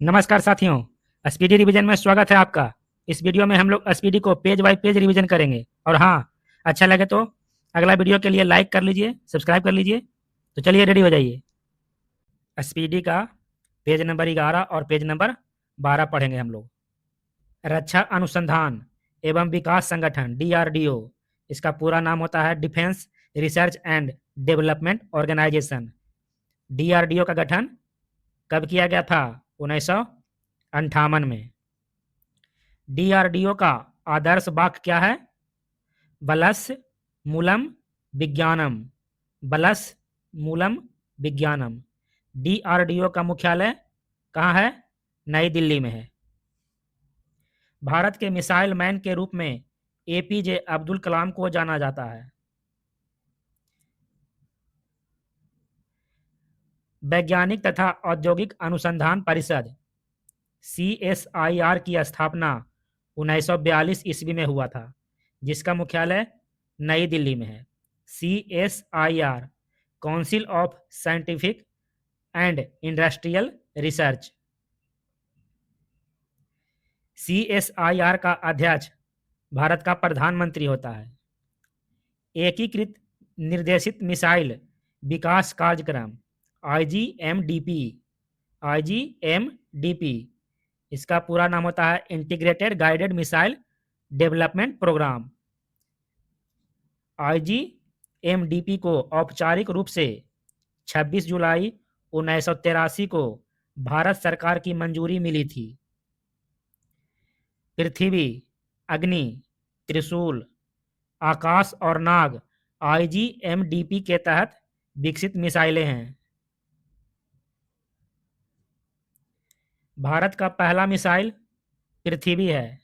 नमस्कार साथियों, speedy revision में स्वागत है आपका। इस वीडियो में हम लोग स्पीडी को पेज बाय पेज रिवीजन करेंगे। और हाँ, अच्छा लगे तो अगला वीडियो के लिए लाइक कर लीजिए, सब्सक्राइब कर लीजिए। तो चलिए रेडी हो जाइए। स्पीडी का पेज नंबर 11 और पेज नंबर 12 पढ़ेंगे हम लोग। रक्षा अनुसंधान एवं विकास संगठन DRDO, इसका पूरा नाम होता है defence research and development organisation. DRDO का गठन कब किया गया था? 1958 में। DRDO का आदर्श वाक्य क्या है? बलस मूलम विज्ञानम। बलस मूलम विज्ञानम। DRDO का मुख्यालय कहाँ है? नई दिल्ली में है। भारत के मिसाइल मैन के रूप में APJ अब्दुल कलाम को जाना जाता है। वैज्ञानिक तथा औद्योगिक अनुसंधान परिषद CSIR की स्थापना 1942 ईस्वी में हुआ था, जिसका मुख्यालय नई दिल्ली में है। CSIR council of scientific and industrial research. CSIR का अध्यक्ष भारत का प्रधानमंत्री होता है। एकीकृत निर्देशित मिसाइल विकास कार्यक्रम IGMDP। IGMDP इसका पूरा नाम होता है integrated guided missile development program. IGMDP को औपचारिक रूप से 26 जुलाई 1983 को भारत सरकार की मंजूरी मिली थी। पृथ्वी, अग्नि, त्रिशूल, आकाश और नाग IGMDP के तहत विकसित मिसाइलें हैं। भारत का पहला मिसाइल पृथ्वी है।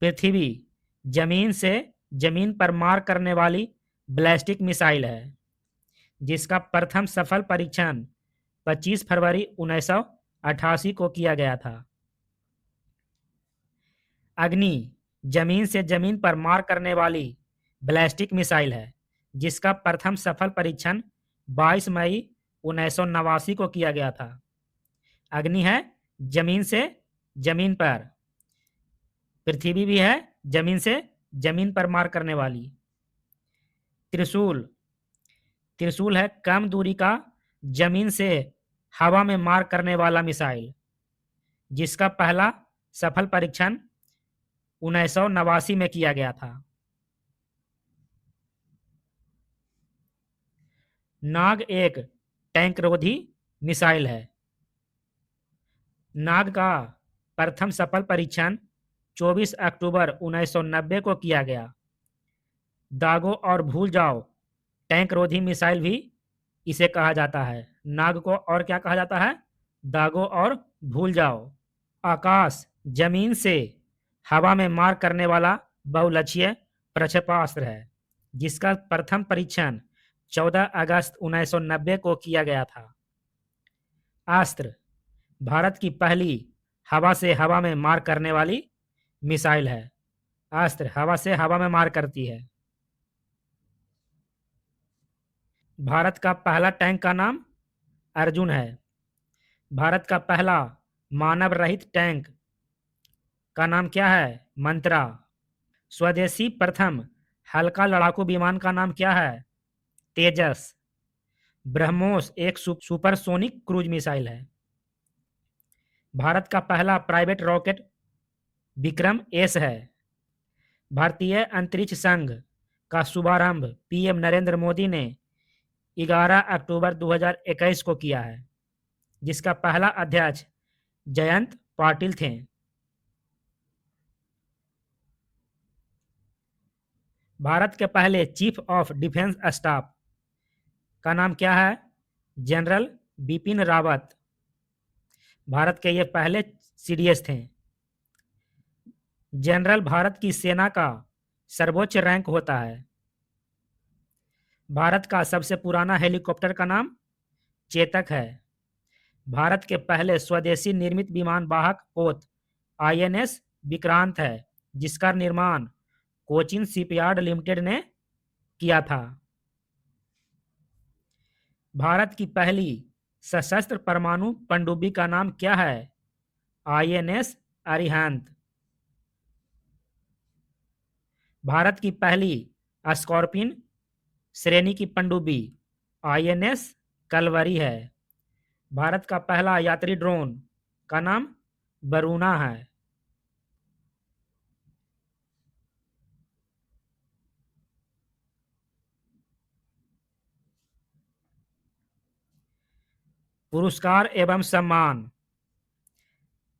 पृथ्वी जमीन से जमीन पर मार करने वाली बैलिस्टिक मिसाइल है, जिसका प्रथम सफल परीक्षण 25 फरवरी 1988 को किया गया था। अग्नि जमीन से जमीन पर मार करने वाली बैलिस्टिक मिसाइल है, जिसका प्रथम सफल परीक्षण 22 मई 1989 को किया गया था। अग्नि है जमीन से जमीन पर, पृथ्वी भी है जमीन से जमीन पर मार करने वाली। त्रिशूल, त्रिशूल है कम दूरी का जमीन से हवा में मार करने वाला मिसाइल, जिसका पहला सफल परीक्षण 1989 में किया गया था। नाग एक टैंकरोधी मिसाइल है। नाग का प्रथम सफल परीक्षण 24 अक्टूबर 1990 को किया गया। दागो और भूल जाओ टैंकरोधी मिसाइल भी इसे कहा जाता है। नाग को और क्या कहा जाता है? दागो और भूल जाओ। आकाश जमीन से हवा में मार करने वाला बहुलक्ष्य प्रक्षेपास्त्र है, जिसका प्रथम परीक्षण 14 अगस्त 1990 को किया गया था। अस्त्र भारत की पहली हवा से हवा में मार करने वाली मिसाइल है। अस्त्र हवा से हवा में मार करती है। भारत का पहला टैंक का नाम अर्जुन है। भारत का पहला मानव रहित टैंक का नाम क्या है? मंत्रा। स्वदेशी प्रथम हल्का लड़ाकू विमान का नाम क्या है? तेजस। ब्रह्मोस एक सुपरसोनिक क्रूज मिसाइल है। भारत का पहला प्राइवेट रॉकेट विक्रम एस है। भारतीय अंतरिक्ष संघ का शुभारंभ PM नरेंद्र मोदी ने 11 अक्टूबर 2021 को किया है, जिसका पहला अध्यक्ष जयंत पाटिल थे। भारत के पहले चीफ ऑफ डिफेंस स्टाफ का नाम क्या है? जनरल बिपिन रावत। भारत के ये पहले CDS थे। जनरल भारत की सेना का सर्वोच्च रैंक होता है। भारत का सबसे पुराना हेलीकॉप्टर का नाम चेतक है। भारत के पहले स्वदेशी निर्मित विमान वाहक पोत INS विक्रांत है, जिसका निर्माण कोचिन शिपयार्ड लिमिटेड ने किया था। भारत की पहली सशस्त्र परमाणु पनडुब्बी का नाम क्या है? INS अरिहंत। भारत की पहली स्कॉर्पियन श्रेणी की पनडुब्बी INS कलवरी है। भारत का पहला यात्री ड्रोन का नाम वरुणा है। पुरस्कार एवं सम्मान।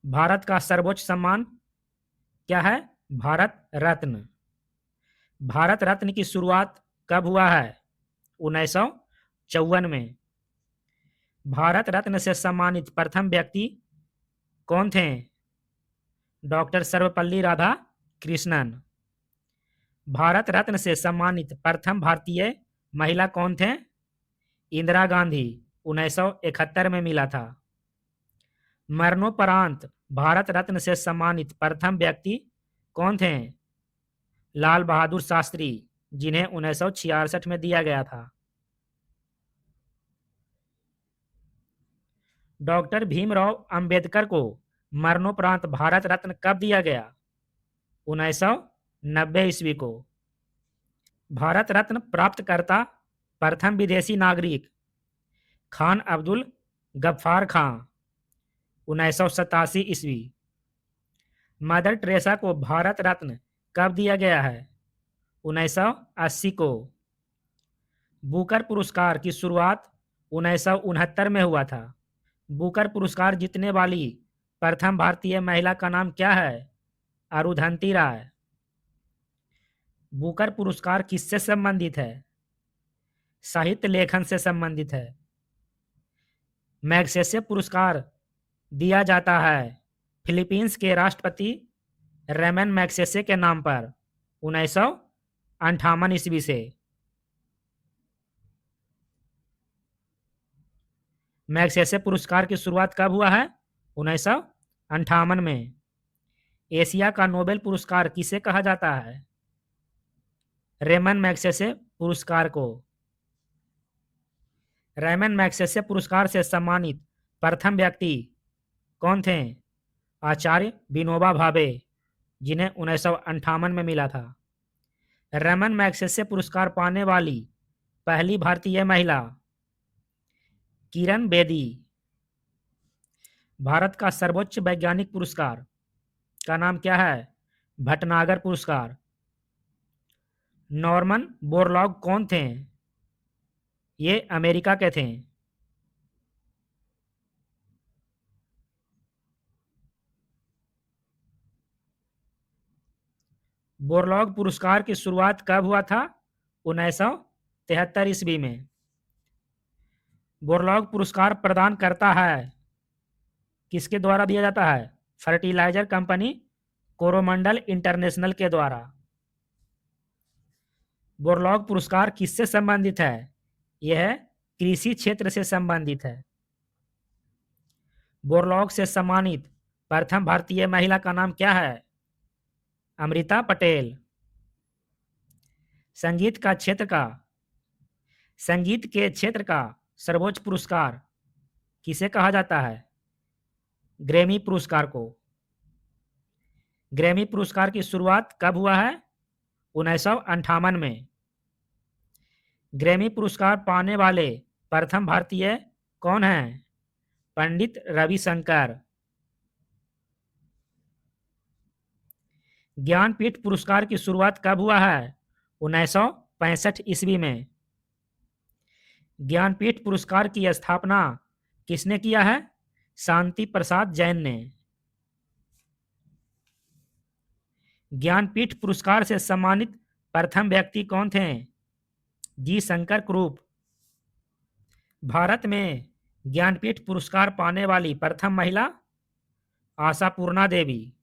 भारत का सर्वोच्च सम्मान क्या है? भारत रत्न। भारत रत्न की शुरुआत कब हुआ है? 1954 में। भारत रत्न से सम्मानित प्रथम व्यक्ति कौन थे? डॉक्टर सर्वपल्ली राधा कृष्णन। भारत रत्न से सम्मानित प्रथम भारतीय महिला कौन थे? इंदिरा गांधी। 1971 में मिला था। मरणोपरांत भारत रत्न से सम्मानित प्रथम व्यक्ति कौन थे? लाल बहादुर शास्त्री, जिन्हें 1966 में दिया गया था। डॉक्टर भीमराव अंबेडकर को मरणोपरांत भारत रत्न कब दिया गया? 1990 ईस्वी को। भारत रत्न प्राप्तकर्ता प्रथम विदेशी नागरिक खान अब्दुल गफ्फार खां, 1987 ईस्वी। मदर टेरेसा को भारत रत्न कब दिया गया है? 1980 को। बुकर पुरस्कार की शुरुआत 1969 में हुआ था। बुकर पुरस्कार जीतने वाली प्रथम भारतीय महिला का नाम क्या है? अरुंधति राय। बुकर पुरस्कार किससे संबंधित है? साहित्य लेखन से संबंधित है। मैग्सेसे पुरस्कार दिया जाता है फिलीपींस के राष्ट्रपति रेमन मैग्सेसे के नाम पर 1958 ईस्वी से। मैग्सेसे पुरस्कार की शुरुआत कब हुआ है? 1958 में। एशिया का नोबेल पुरस्कार किसे कहा जाता है? रेमन मैग्सेसे पुरस्कार को। रेमन मैग्सेसे पुरस्कार से सम्मानित प्रथम व्यक्ति कौन थे? आचार्य विनोबा भावे, जिन्हें 1958 में मिला था। रेमन मैग्सेसे पुरस्कार पाने वाली पहली भारतीय महिला किरण बेदी। भारत का सर्वोच्च वैज्ञानिक पुरस्कार का नाम क्या है? भटनागर पुरस्कार। नॉर्मन बोरलॉग कौन थे? ये अमेरिका के थे। बोरलॉग पुरस्कार की शुरुआत कब हुआ था? 1973 ईस्वी में। बोरलॉग पुरस्कार प्रदान करता है किसके द्वारा दिया जाता है? फर्टिलाइजर कंपनी कोरोमंडल इंटरनेशनल के द्वारा। बोरलॉग पुरस्कार किससे संबंधित है? यह कृषि क्षेत्र से संबंधित है। बोरलॉग से सम्मानित प्रथम भारतीय महिला का नाम क्या है? अमृता पटेल। संगीत का क्षेत्र का संगीत के क्षेत्र का सर्वोच्च पुरस्कार किसे कहा जाता है? ग्रैमी पुरस्कार को। ग्रैमी पुरस्कार की शुरुआत कब हुआ है? 1958 में। ग्रैमी पुरस्कार पाने वाले प्रथम भारतीय कौन हैं? पंडित रविशंकर। ज्ञानपीठ पुरस्कार की शुरुआत कब हुआ है? 1965 ईस्वी में। ज्ञानपीठ पुरस्कार की स्थापना किसने किया है? शांति प्रसाद जैन ने। ज्ञानपीठ पुरस्कार से सम्मानित प्रथम व्यक्ति कौन थे? जी शंकर क्रूप। भारत में ज्ञानपीठ पुरस्कार पाने वाली प्रथम महिला आशापूर्णा देवी।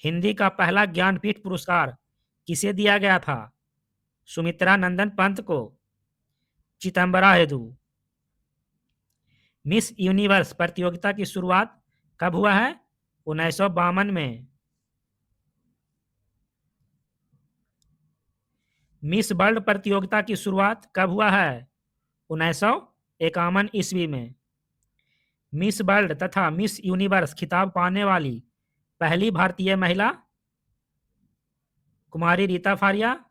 हिंदी का पहला ज्ञानपीठ पुरस्कार किसे दिया गया था? सुमित्रा नंदन पंत को। चिदंबरा हेदू। मिस यूनिवर्स प्रतियोगिता की शुरुआत कब हुआ है? 1952 में। मिस वर्ल्ड प्रतियोगिता की शुरुआत कब हुआ है? 1951 ईस्वी में। मिस वर्ल्ड तथा मिस यूनिवर्स खिताब पाने वाली पहली भारतीय महिला कुमारी रीता फारिया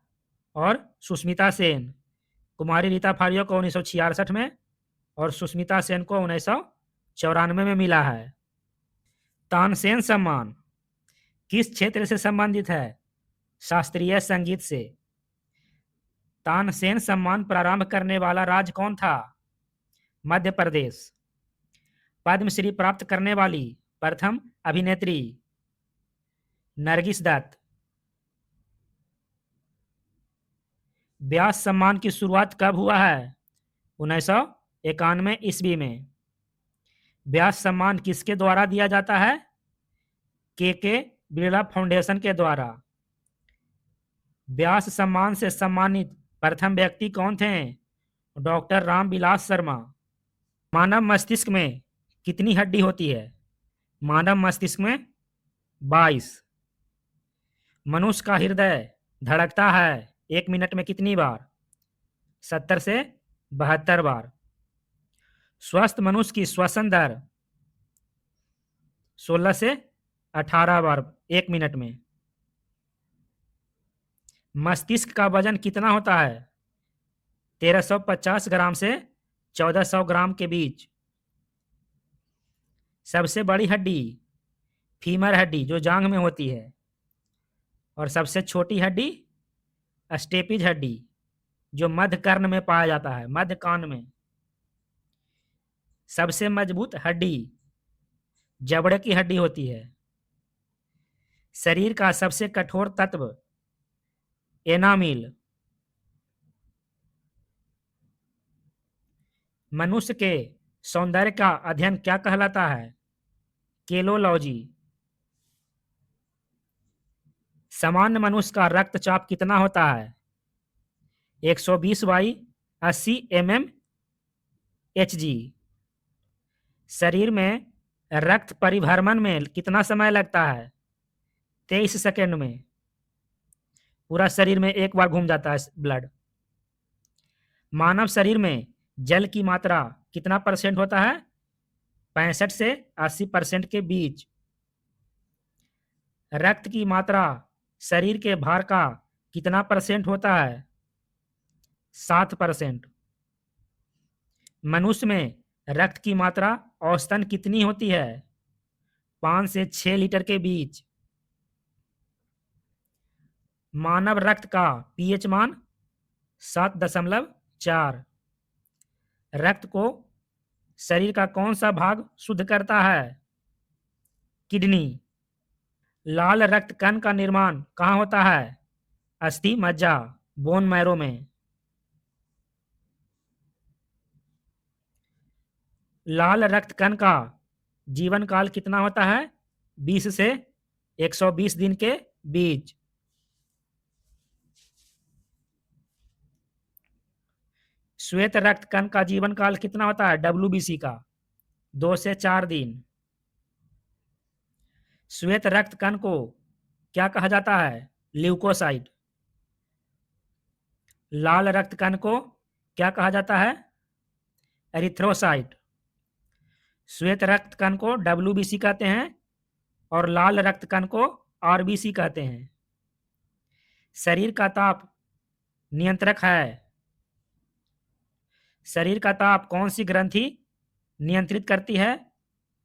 और सुष्मिता सेन। कुमारी रीता फारिया को 1966 में और सुष्मिता सेन को 1994 में मिला है। तानसेन सम्मान किस क्षेत्र से संबंधित है? शास्त्रीय संगीत से। तानसेन सम्मान प्रारंभ करने वाला राज्य कौन था? मध्य प्रदेश। पद्मश्री प्राप्त करने वाली प्रथम अभिनेत्री नरगिस दत्त। व्यास सम्मान की शुरुआत कब हुआ है? 1991 ईस्वी में। व्यास सम्मान किसके द्वारा दिया जाता है? के बिरला फाउंडेशन के द्वारा। व्यास सम्मान से सम्मानित प्रथम व्यक्ति कौन थे? डॉक्टर रामविलास शर्मा। मानव मस्तिष्क में कितनी हड्डी होती है? मानव मस्तिष्क में 22। मनुष्य का हृदय धड़कता है 1 मिनट में कितनी बार? 70 से 72 बार। स्वस्थ मनुष्य की श्वसन दर 16 से 18 बार 1 मिनट में। मस्तिष्क का वजन कितना होता है? 1350 ग्राम से 1400 ग्राम के बीच। सबसे बड़ी हड्डी फीमर हड्डी जो जांघ में होती है, और सबसे छोटी हड्डी स्टेपिज हड्डी जो मध्य कर्ण में पाया जाता है, मध्य कान में। सबसे मजबूत हड्डी जबड़े की हड्डी होती है। शरीर का सबसे कठोर तत्व एनामिल। मनुष्य के सौंदर्य का अध्ययन क्या कहलाता है? केलोलॉजी। सामान्य मनुष्य का रक्तचाप कितना होता है? 120/80 mmHg। शरीर में रक्त परिभ्रमण में कितना समय लगता है? 23 सेकेंड में। पूरा शरीर में एक बार घूम जाता है ब्लड। मानव शरीर में जल की मात्रा कितना परसेंट होता है? 65 से 80% के बीच। रक्त की मात्रा शरीर के भार का कितना परसेंट होता है? 7%। मनुष्य में रक्त की मात्रा औसतन कितनी होती है? 5 से 6 लीटर के बीच। मानव रक्त का पीएच मान 7.4। रक्त को शरीर का कौन सा भाग शुद्ध करता है? किडनी। लाल रक्त कण का निर्माण कहाँ होता है? अस्थि मज्जा बोन मैरो में। लाल रक्त कण का जीवन काल कितना होता है? 20 से 120 दिन के बीच। श्वेत रक्त कण का जीवन काल कितना होता है? WBC का 2 से 4 दिन। श्वेत रक्त कण को क्या कहा जाता है? ल्यूकोसाइट। लाल रक्त कण को क्या कहा जाता है? एरिथ्रोसाइट। श्वेत रक्त कण को WBC कहते हैं और लाल रक्त कण को RBC कहते हैं। शरीर का ताप नियंत्रक है। शरीर का ताप कौन सी ग्रंथि नियंत्रित करती है?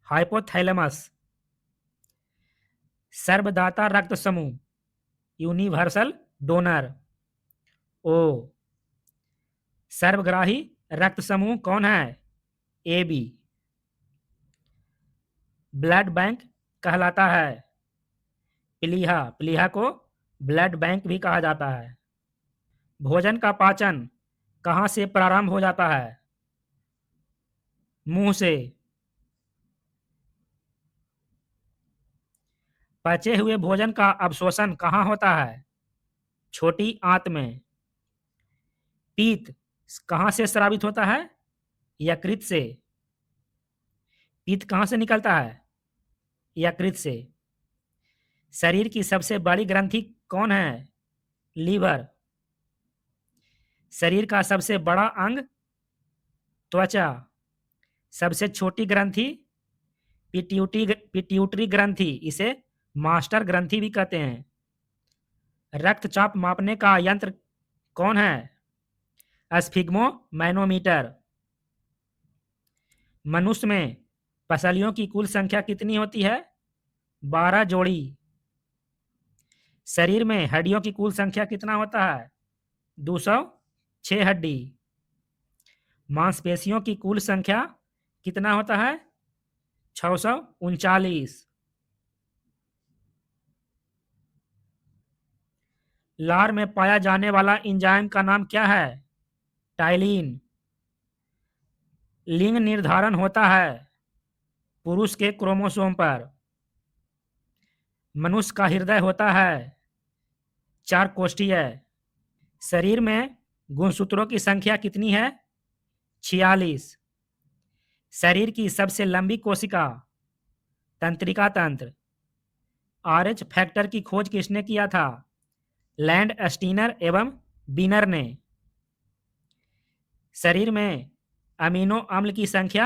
हाइपोथैलेमस। सर्वदाता रक्त समूह यूनिवर्सल डोनर ओ। सर्वग्राही रक्त समूह कौन है? AB। ब्लड बैंक कहलाता है प्लीहा। प्लीहा को ब्लड बैंक भी कहा जाता है। भोजन का पाचन कहाँ से प्रारंभ हो जाता है? मुंह से। पचे हुए भोजन का अवशोषण कहाँ होता है? छोटी आंत में। पीत कहाँ से स्रावित होता है? यकृत से। पीत कहाँ से निकलता है? यकृत से। शरीर की सबसे बड़ी ग्रंथि कौन है? लीवर। शरीर का सबसे बड़ा अंग त्वचा। सबसे छोटी ग्रंथि पिट्यूटरी ग्रंथि, इसे मास्टर ग्रंथि भी कहते हैं। रक्तचाप मापने का यंत्र कौन है? Sphygmo manometer. मनुष्य में पसलियों की कुल संख्या कितनी होती है? 12 जोड़ी। शरीर में हड्डियों की कुल संख्या कितना होता है? 206 हड्डी। मांसपेशियों की कुल संख्या कितना होता है? 639। लार में पाया जाने वाला एंजाइम का नाम क्या है? टाइलिन। लिंग निर्धारण होता है पुरुष के क्रोमोसोम पर। मनुष्य का हृदय होता है 4 कोष्ठीय। शरीर में गुणसूत्रों की संख्या कितनी है? 46। शरीर की सबसे लंबी कोशिका? तंत्रिका तंत्र। आरएच फैक्टर की खोज किसने किया था? लैंड स्टीनर एवं बीनर ने। शरीर में अमीनो अम्ल की संख्या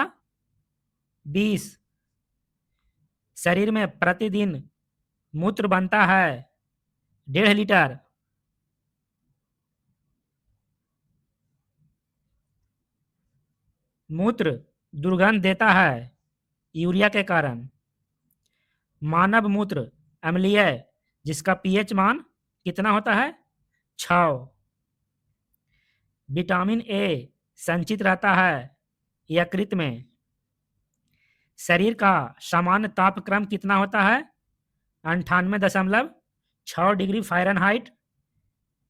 20। शरीर में प्रतिदिन मूत्र बनता है 1.5 लीटर। मूत्र दुर्गंध देता है यूरिया के कारण। मानव मूत्र अम्लीय, जिसका पीएच मान कितना होता है? 6। विटामिन ए संचित रहता है यकृत में। शरीर का सामान्य तापक्रम कितना होता है? 98.6 डिग्री फ़ारेनहाइट,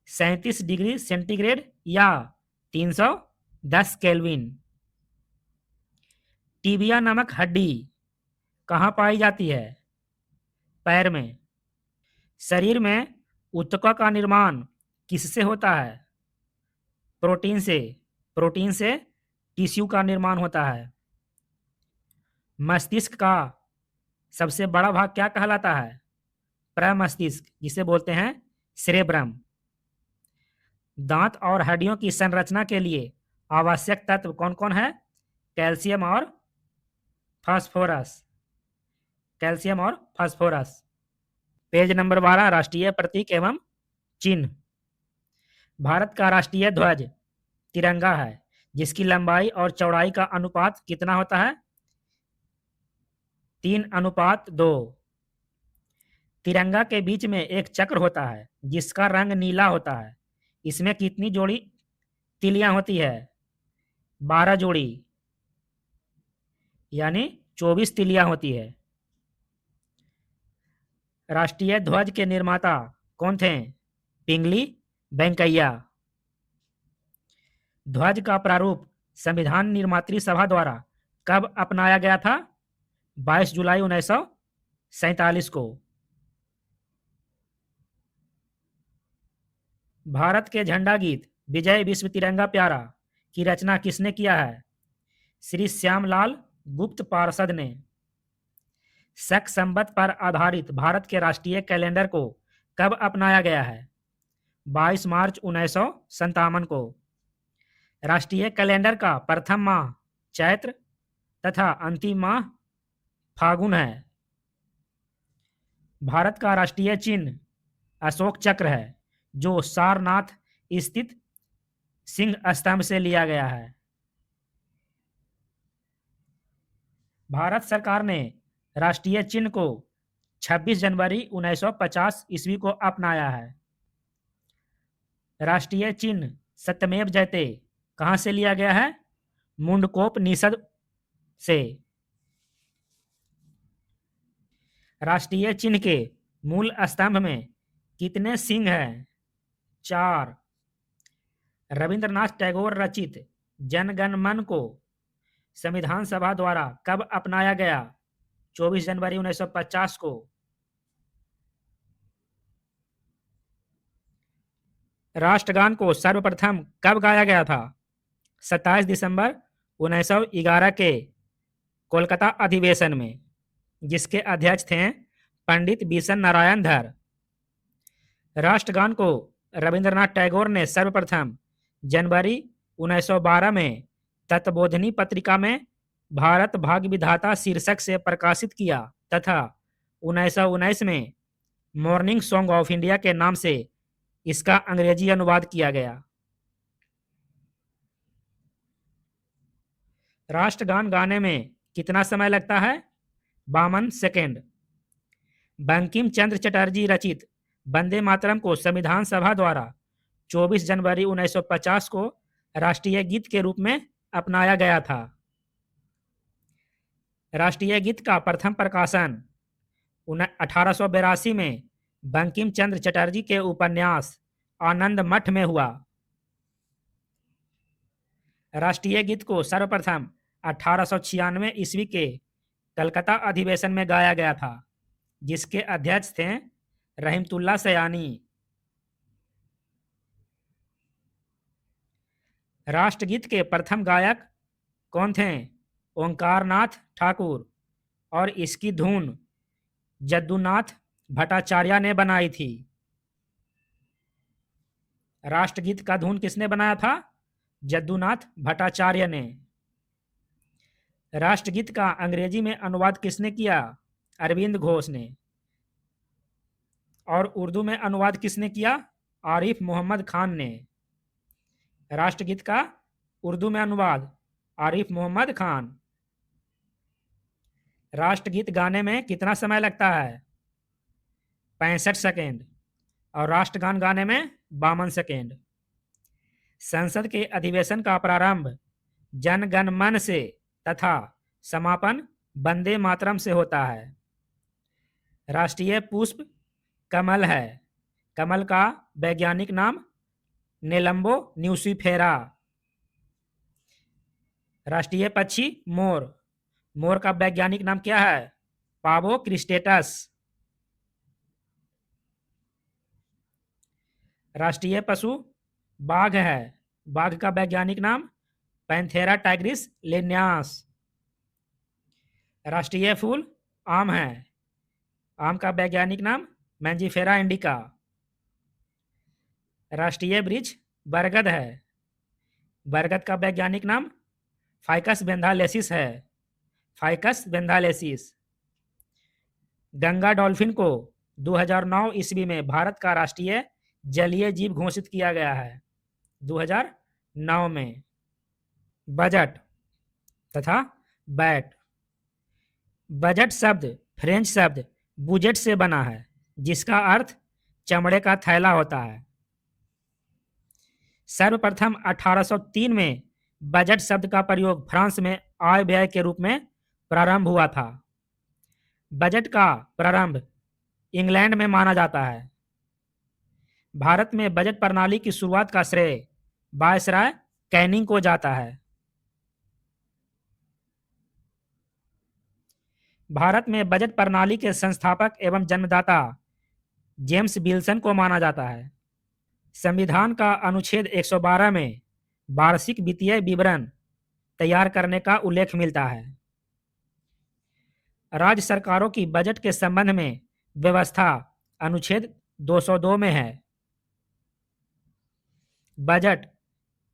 37 डिग्री सेंटीग्रेड या 310 केल्विन। टीबिया नामक हड्डी कहाँ पाई जाती है? पैर में। शरीर में ऊतकों का निर्माण किससे होता है? प्रोटीन से। प्रोटीन से टिश्यू का निर्माण होता है। मस्तिष्क का सबसे बड़ा भाग क्या कहलाता है? प्रमस्तिष्क, जिसे बोलते हैं सेरेब्रम। दांत और हड्डियों की संरचना के लिए आवश्यक तत्व कौन कौन है? कैल्शियम और फास्फोरस। कैल्शियम और फास्फोरस। पेज नंबर 12, राष्ट्रीय प्रतीक एवं चिन्ह। भारत का राष्ट्रीय ध्वज तिरंगा है, जिसकी लंबाई और चौड़ाई का अनुपात कितना होता है? 3:2। तिरंगा के बीच में एक चक्र होता है जिसका रंग नीला होता है। इसमें कितनी जोड़ी तिलियां होती है? 12 जोड़ी, यानी 24 तिलियां होती है। राष्ट्रीय ध्वज के निर्माता कौन थे? पिंगली वेंकैया। ध्वज का प्रारूप संविधान निर्मात्री सभा द्वारा कब अपनाया गया था? 22 जुलाई 1947 को। भारत के झंडा गीत विजय विश्व तिरंगा प्यारा की रचना किसने किया है? श्री श्यामलाल गुप्त पार्षद ने। शक संवत पर आधारित भारत के राष्ट्रीय कैलेंडर को कब अपनाया गया है? 22 मार्च 1957 को। राष्ट्रीय कैलेंडर का प्रथम माह चैत्र तथा अंतिम माह फागुन है। भारत का राष्ट्रीय चिन्ह अशोक चक्र है, जो सारनाथ स्थित सिंह स्तंभ से लिया गया है। भारत सरकार ने राष्ट्रीय चिन्ह को 26 जनवरी 1950 ईस्वी को अपनाया है। राष्ट्रीय चिन्ह सत्यमेव जयते कहां से लिया गया है? मुंडकोपनिषद से। राष्ट्रीय चिन्ह के मूल स्तंभ में कितने सिंह हैं? 4। रविंद्रनाथ टैगोर रचित जनगण मन को संविधान सभा द्वारा कब अपनाया गया? 24 जनवरी 1950 को। राष्ट्रगान को सर्वप्रथम कब गाया गया था? 27 दिसंबर 1911 के कोलकाता अधिवेशन में, जिसके अध्यक्ष थे पंडित बिशन नारायण धर। राष्ट्रगान को रविंद्रनाथ टैगोर ने सर्वप्रथम जनवरी 1912 में तत्बोधिनी पत्रिका में भारत भाग्य विधाता शीर्षक से प्रकाशित किया तथा 1919 में मॉर्निंग सॉन्ग ऑफ इंडिया के नाम से इसका अंग्रेजी अनुवाद किया गया। राष्ट्रगान गाने में कितना समय लगता है? 52 सेकेंड। बंकिम चंद्र चटर्जी रचित वंदे मातरम को संविधान सभा द्वारा 24 जनवरी 1950 को राष्ट्रीय गीत के रूप में अपनाया गया था। राष्ट्रीय गीत का प्रथम प्रकाशन 1882 में बंकिम चंद्र चटर्जी के उपन्यास आनंद मठ में हुआ। राष्ट्रीय गीत को सर्वप्रथम 1896 ईस्वी के कलकत्ता अधिवेशन में गाया गया था, जिसके अध्यक्ष थे रहीमतुल्ला सयानी। राष्ट्रगीत के प्रथम गायक कौन थे? ओंकार नाथ ठाकुर, और इसकी धुन जद्दूनाथ भट्टाचार्य ने बनाई थी। राष्ट्रगीत का धुन किसने बनाया था? जद्दूनाथ भट्टाचार्य ने। राष्ट्रगीत का अंग्रेजी में अनुवाद किसने किया? अरविंद घोष ने। और उर्दू में अनुवाद किसने किया? आरिफ मोहम्मद खान ने। राष्ट्रगीत का उर्दू में अनुवाद आरिफ मोहम्मद खान। राष्ट्रगीत गाने में कितना समय लगता है? 65 सेकेंड। और राष्ट्रगान गाने में 52 सेकेंड। संसद के अधिवेशन का प्रारंभ जन गण मन से तथा समापन वंदे मातरम से होता है। राष्ट्रीय पुष्प कमल है। कमल का वैज्ञानिक नाम नेलम्बो न्यूसीफेरा। राष्ट्रीय पक्षी मोर। मोर का वैज्ञानिक नाम क्या है? पावो क्रिस्टेटस। राष्ट्रीय पशु बाघ है। बाघ का वैज्ञानिक नाम पैंथेरा टाइग्रिस लिन्यास। राष्ट्रीय फूल आम है। आम का वैज्ञानिक नाम मैंजीफेरा इंडिका। राष्ट्रीय वृक्ष बरगद है। बरगद का वैज्ञानिक नाम फाइकस बेंथालेसिस है। फाइकस बेंथालेसिस। गंगा डॉल्फिन को 2009 ईस्वी में भारत का राष्ट्रीय जलीय जीव घोषित किया गया है। 2009 में। बजट तथा बैट। बजट शब्द फ्रेंच शब्द बुजेट से बना है, जिसका अर्थ चमड़े का थैला होता है। सर्वप्रथम 1803 में बजट शब्द का प्रयोग फ्रांस में आय व्यय के रूप में प्रारंभ हुआ था। बजट का प्रारंभ इंग्लैंड में माना जाता है। भारत में बजट प्रणाली की शुरुआत का श्रेय वायसराय कैनिंग को जाता है। भारत में बजट प्रणाली के संस्थापक एवं जन्मदाता जेम्स विल्सन को माना जाता है। संविधान का अनुच्छेद 112 में वार्षिक वित्तीय विवरण तैयार करने का उल्लेख मिलता है। राज्य सरकारों की बजट के संबंध में व्यवस्था अनुच्छेद 202 में है। बजट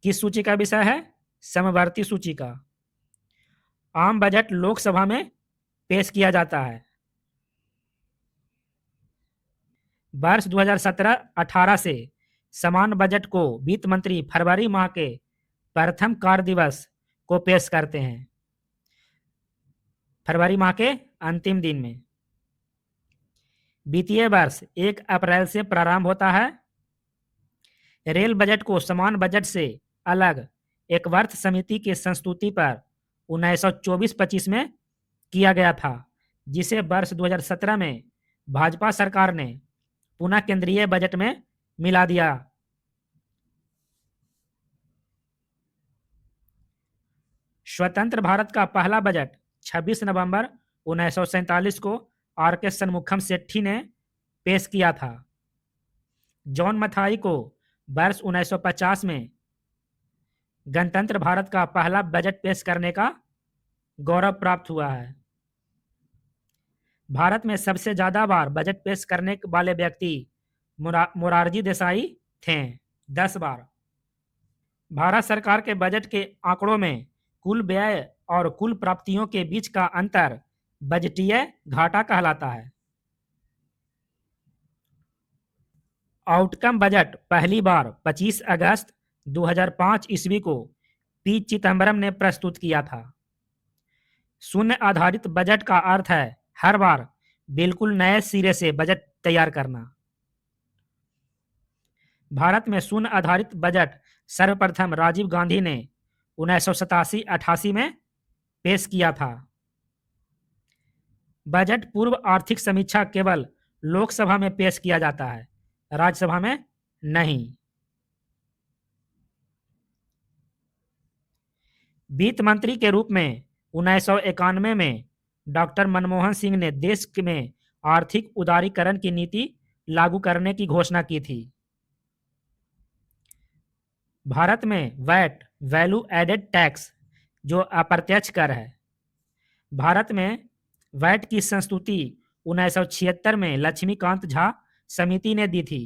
किस सूची का विषय है? समवर्ती सूची का। आम बजट लोकसभा में पेश किया जाता है। वर्ष 2017-18 से समान बजट को वित्त मंत्री फरवरी माह के प्रथम कार्य दिवस को पेश करते हैं। फरवरी माह के अंतिम दिन में। वित्तीय वर्ष 1 अप्रैल से प्रारंभ होता है। रेल बजट को समान बजट से अलग एक वर्ष समिति की संस्तुति पर 1924-25 में किया गया था, जिसे वर्ष 2017 में भाजपा सरकार ने पुनः केंद्रीय बजट में मिला दिया। स्वतंत्र भारत का पहला बजट 26 नवंबर 1947 को आर.के. शनमुखम सेठी ने पेश किया था। जॉन मथाई को वर्ष 1950 में गणतंत्र भारत का पहला बजट पेश करने का गौरव प्राप्त हुआ है। भारत में सबसे ज्यादा बार बजट पेश करने वाले व्यक्ति मोरारजी देसाई थे, 10 बार। भारत सरकार के बजट के आंकड़ों में कुल व्यय और कुल प्राप्तियों के बीच का अंतर बजटीय घाटा कहलाता है। आउटकम बजट पहली बार 25 अगस्त 2005 ईस्वी को पी चिदम्बरम ने प्रस्तुत किया था। शून्य आधारित बजट का अर्थ है हर बार बिल्कुल नए सिरे से बजट तैयार करना। भारत में शून्य आधारित बजट सर्वप्रथम राजीव गांधी ने 1987-88 में पेश किया था। बजट पूर्व आर्थिक समीक्षा केवल लोकसभा में पेश किया जाता है, राज्यसभा में नहीं। वित्त मंत्री के रूप में 1991 में डॉक्टर मनमोहन सिंह ने देश में आर्थिक उदारीकरण की नीति लागू करने की घोषणा की थी। भारत में वैट वैल्यू एडेड टैक्स जो अप्रत्यक्ष कर है, भारत में वैट की संस्तुति 1976 में लक्ष्मीकांत झा समिति ने दी थी।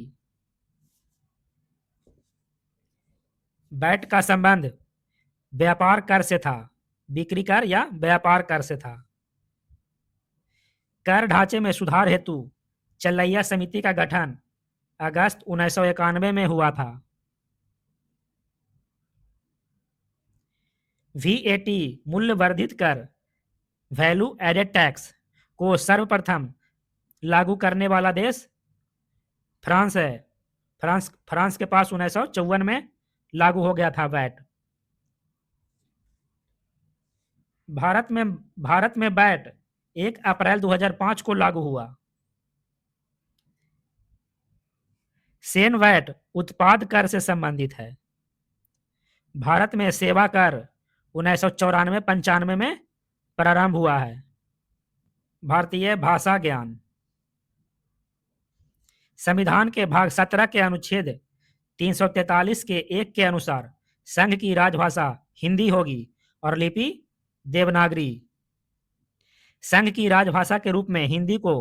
वैट का संबंध व्यापार कर से था, बिक्री कर या व्यापार कर से था। कर ढांचे में सुधार हेतु चलैया समिति का गठन अगस्त 1991 में हुआ था। वीएटी मूल्य वर्धित कर वैल्यू एडेड टैक्स को सर्वप्रथम लागू करने वाला देश फ्रांस है। फ्रांस के पास 1954 में लागू हो गया था वैट। भारत में वैट 1 अप्रैल 2005 को लागू हुआ। सेन वैट उत्पाद कर से संबंधित है। भारत में सेवा कर 1994-95 में प्रारंभ हुआ है। भारतीय भाषा ज्ञान संविधान के भाग 17 के अनुच्छेद 343 के 1 के अनुसार संघ की राजभाषा हिंदी होगी और लिपि देवनागरी। संघ की राजभाषा के रूप में हिंदी को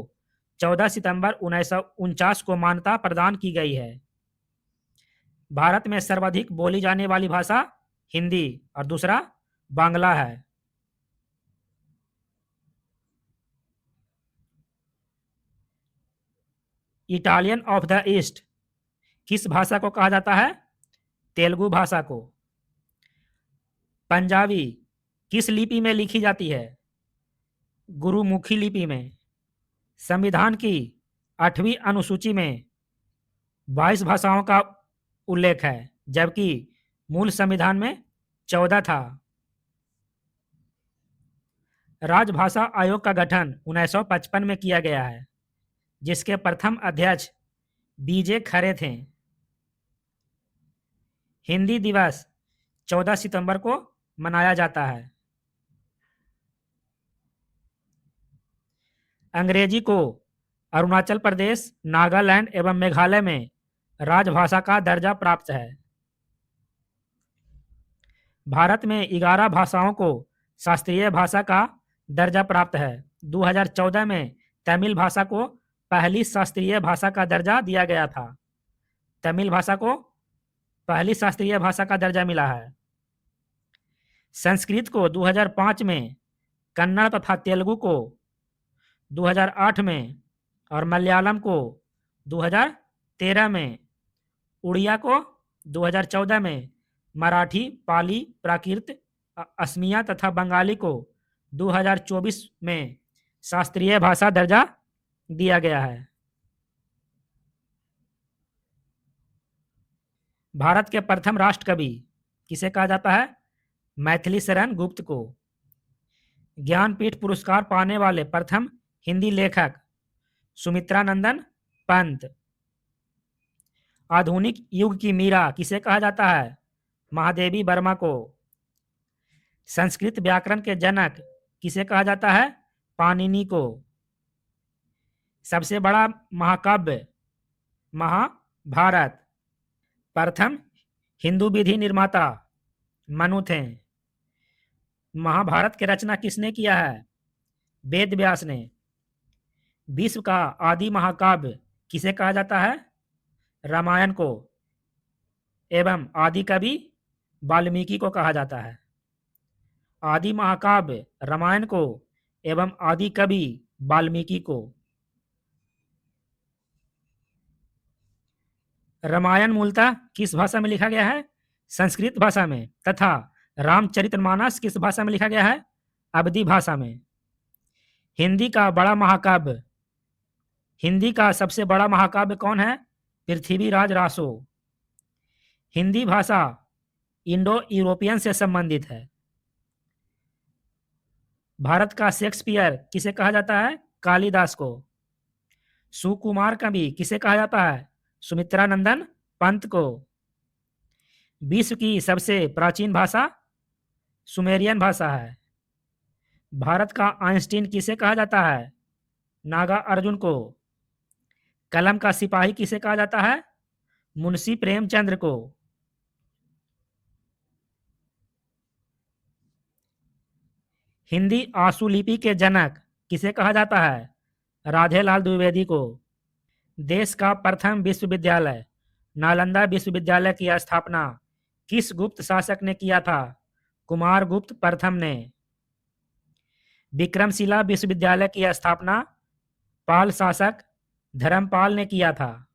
14 सितंबर 1949 को मान्यता प्रदान की गई है। भारत में सर्वाधिक बोली जाने वाली भाषा हिंदी और दूसरा बांग्ला है। इटालियन ऑफ द ईस्ट किस भाषा को कहा जाता है? तेलुगु भाषा को। पंजाबी किस लिपि में लिखी जाती है? गुरुमुखी लिपि में। संविधान की 8वीं अनुसूची में 22 भाषाओं का उल्लेख है, जबकि मूल संविधान में 14 था। राजभाषा आयोग का गठन 1955 में किया गया है, जिसके प्रथम अध्यक्ष बीजे खरे थे। हिंदी दिवस 14 सितंबर को मनाया जाता है। अंग्रेजी को अरुणाचल प्रदेश, नागालैंड एवं मेघालय में राजभाषा का दर्जा प्राप्त है। भारत में 11 भाषाओं को शास्त्रीय भाषा का दर्जा प्राप्त है। 2014 में तमिल भाषा को पहली शास्त्रीय भाषा का दर्जा दिया गया था। तमिल भाषा को पहली शास्त्रीय भाषा का दर्जा मिला है। संस्कृत को 2005 में, कन्नड़ तथा तेलुगु को 2008 में और मलयालम को 2013 में, उड़िया को 2014 में, मराठी, पाली, प्राकृत, असमिया तथा बंगाली को 2024 में शास्त्रीय भाषा दर्जा दिया गया है। भारत के प्रथम राष्ट्रकवि किसे कहा जाता है? मैथिली शरण गुप्त को। ज्ञानपीठ पुरस्कार पाने वाले प्रथम हिंदी लेखक सुमित्रा नंदन पंत। आधुनिक युग की मीरा किसे कहा जाता है? महादेवी वर्मा को। संस्कृत व्याकरण के जनक किसे कहा जाता है? पाणिनि को। सबसे बड़ा महाकाव्य महाभारत। प्रथम हिंदू विधि निर्माता मनु थे। महाभारत की रचना किसने किया है? वेद व्यास ने। विश्व का आदि महाकाव्य किसे कहा जाता है? रामायण को। एवं आदि कवि वाल्मीकि को कहा जाता है। आदि महाकाव्य रामायण को एवं आदि कवि वाल्मीकि को। रामायण मूलतः किस भाषा में लिखा गया है? संस्कृत भाषा में। तथा रामचरितमानस किस भाषा में लिखा गया है? अवधी भाषा में। हिंदी का बड़ा महाकाव्य, हिंदी का सबसे बड़ा महाकाव्य कौन है? पृथ्वीराज रासो। हिंदी भाषा इंडो यूरोपियन से संबंधित है। भारत का शेक्सपियर किसे कहा जाता है? कालिदास को। सुकुमार कवि किसे कहा जाता है? सुमित्रा नंदन पंत को। विश्व की सबसे प्राचीन भाषा सुमेरियन भाषा है। भारत का आइंस्टीन किसे कहा जाता है? नागा अर्जुन को। कलम का सिपाही किसे कहा जाता है? मुंशी प्रेमचंद्र को। हिंदी आशुलिपि के जनक किसे कहा जाता है? राधेलाल द्विवेदी को। देश का प्रथम विश्वविद्यालय नालंदा विश्वविद्यालय की स्थापना किस गुप्त शासक ने किया था? कुमारगुप्त प्रथम ने। विक्रमशिला विश्वविद्यालय की स्थापना पाल शासक धर्मपाल ने किया था।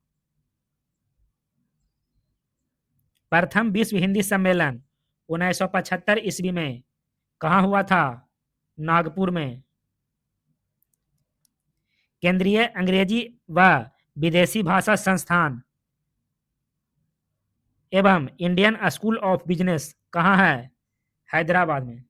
प्रथम विश्व हिंदी सम्मेलन 1975 ईस्वी में कहाँ हुआ था? नागपुर में। केंद्रीय अंग्रेजी व विदेशी भाषा संस्थान एवं इंडियन स्कूल ऑफ बिजनेस कहाँ है? हैदराबाद में।